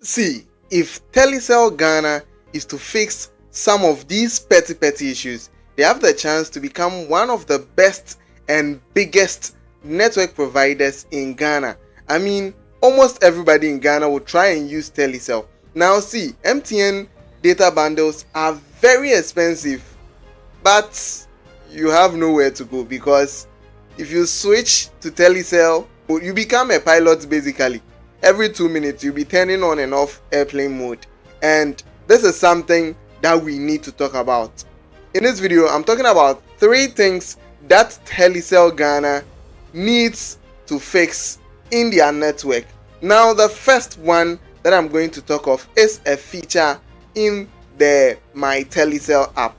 See, if Telecel Ghana is to fix some of these petty issues, they have the chance to become one of the best and biggest network providers in Ghana. I mean, almost everybody in Ghana will try and use Telecel. Now see, MTN data bundles are very expensive, but you have nowhere to go, because if you switch to Telecel, you become a pilot basically. Every 2 minutes you'll be turning on and off airplane mode, and this is something that we need to talk about. In this video, I'm talking about 3 things that Telecel Ghana needs to fix in their network. Now, the first one that I'm going to talk of is a feature in the My Telecel app.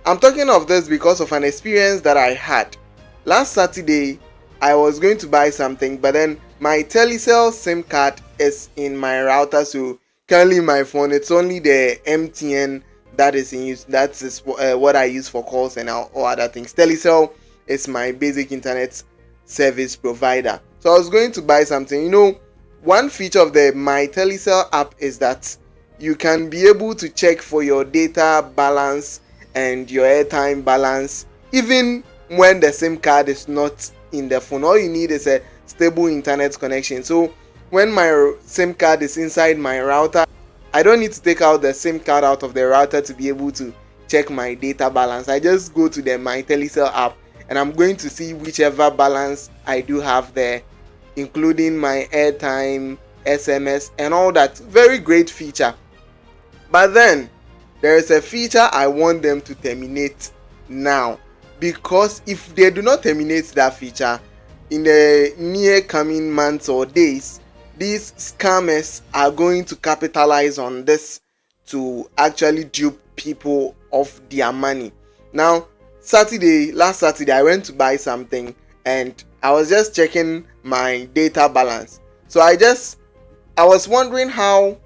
I'm talking of this because of an experience that I had. Last Saturday, I was going to buy something, but then my Telecel SIM card is in my router, so currently in my phone it's only the MTN that is in use. That is what I use for calls and all other things. Telecel is my basic internet service provider. So I was going to buy something. You know, one feature of the My Telecel app is that you can be able to check for your data balance and your airtime balance even when the SIM card is not in the phone. All you need is a stable internet connection. So when my SIM card is inside my router, I don't need to take out the SIM card out of the router to be able to check my data balance. I just go to the My Telecel app and I'm going to see whichever balance I do have there, including my airtime, SMS and all that. Very great feature. But then there is a feature I want them to terminate now, because if they do not terminate that feature in the near coming months or days, these scammers are going to capitalize on this to actually dupe people of their money. Now, last Saturday, I went to buy something and I was just checking my data balance. So I was wondering how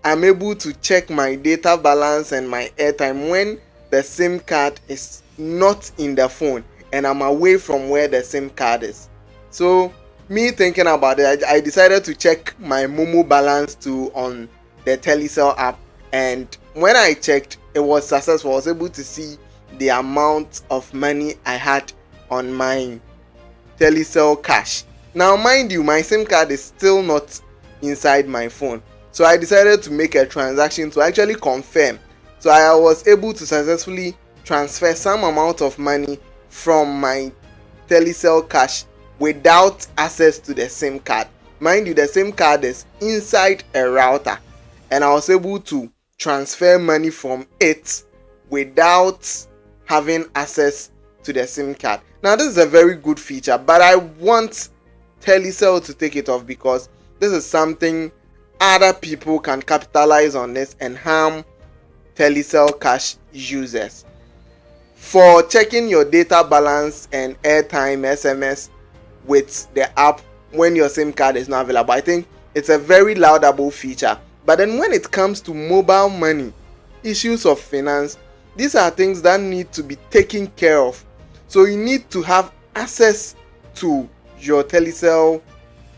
I'm able to check my data balance and my airtime when the SIM card is not in the phone and I'm away from where the SIM card is. So me thinking about it, I decided to check my MoMo balance too on the Telecel app, and when I checked, it was successful. I was able to see the amount of money I had on my Telecel cash. Now mind you, my SIM card is still not inside my phone, so I decided to make a transaction to actually confirm. So I was able to successfully transfer some amount of money from my Telecel cash without access to the SIM card. Mind you, the SIM card is inside a router, and I was able to transfer money from it without having access to the SIM card. Now this is a very good feature, but I want Telecel to take it off, because this is something other people can capitalize on this and harm Telecel cash users. For checking your data balance and airtime, SMS with the app when your SIM card is not available, I think it's a very laudable feature. But then when it comes to mobile money, issues of finance, these are things that need to be taken care of. So you need to have access to your Telecel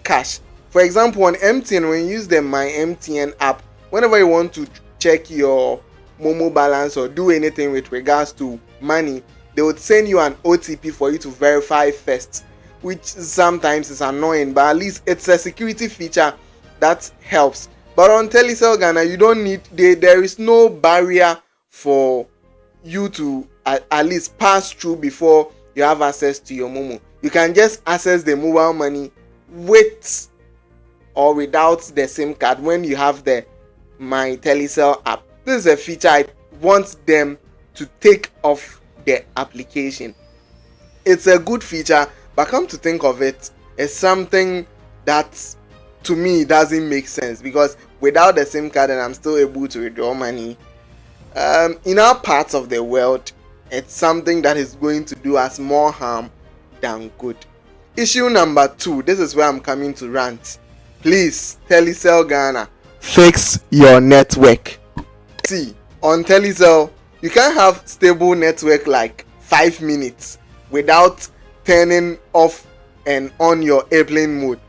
cash. For example, on MTN, when you use the My MTN app, whenever you want to check your MoMo balance or do anything with regards to money, they would send you an OTP for you to verify first, which sometimes is annoying, but at least it's a security feature that helps. But on Telecel Ghana, you don't need, there is no barrier for you to at least pass through before you have access to your MoMo. You can just access the mobile money with or without the SIM card when you have the My Telecel app. This is a feature I want them to take off the application. It's a good feature, but come to think of it, it's something that to me doesn't make sense, because without the SIM card and I'm still able to withdraw money, in our parts of the world, it's something that is going to do us more harm than good. Issue number 2, this is where I'm coming to rant. Please, Telecel Ghana, fix your network. See, on Telecel, you can't have stable network like 5 minutes without turning off and on your airplane mode.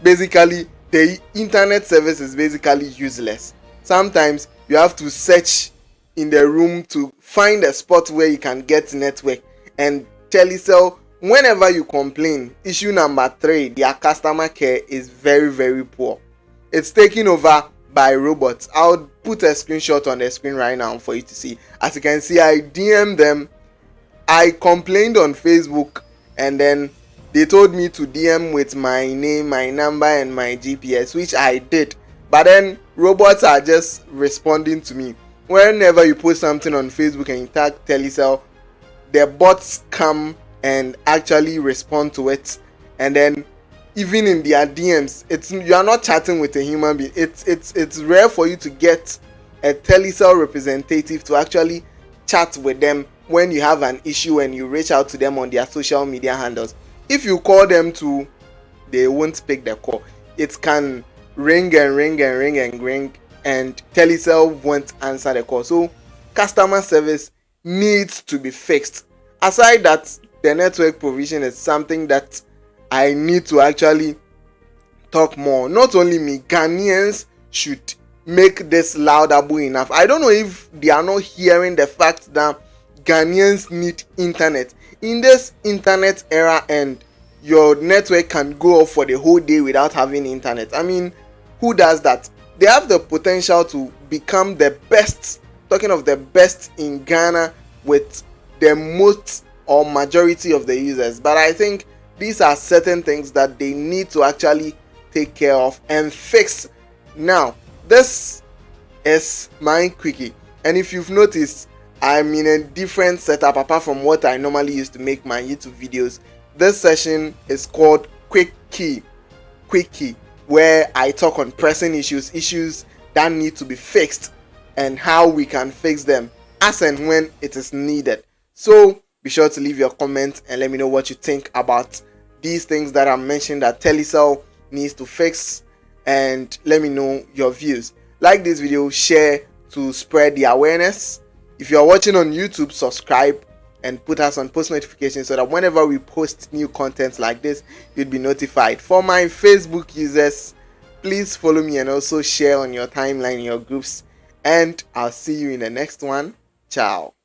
Basically, the internet service is basically useless. Sometimes you have to search in the room to find a spot where you can get network. And Telecel, whenever you complain, issue number 3, their customer care is very, very poor. It's taken over by robots. I'll put a screenshot on the screen right now for you to see. As you can see, I DM them. I complained on Facebook, and then they told me to DM with my name, my number, and my GPS, which I did. But then robots are just responding to me. Whenever you post something on Facebook and you tag Telecel, the bots come and actually respond to it. And then even in their DMs, you are not chatting with a human being. It's rare for you to get a Telecel representative to actually chat with them when you have an issue and you reach out to them on their social media handles. If you call them too, they won't pick the call. It can ring and ring and ring and ring, and Telecel won't answer the call. So customer service needs to be fixed. Aside that, the network provision is something that I need to actually talk more. Not only me, Ghanaians should make this laudable enough. I don't know if they are not hearing the fact that Ghanaians need internet. In this internet era, and your network can go off for the whole day without having internet. I mean, who does that? They have the potential to become the best, talking of the best in Ghana, with the most or majority of the users. But I think these are certain things that they need to actually take care of and fix. Now, this is my quickie, and if you've noticed, I'm in a different setup apart from what I normally use to make my YouTube videos. This session is called Quickie, where I talk on pressing issues that need to be fixed, and how we can fix them as and when it is needed. So be sure to leave your comments and let me know what you think about these things that I mentioned that Telecel needs to fix, and let me know your views. Like this video, share to spread the awareness. If you are watching on YouTube, subscribe and put us on post notifications so that whenever we post new content like this, you'll be notified. For my Facebook users, please follow me and also share on your timeline, in your groups, and I'll see you in the next one. Ciao.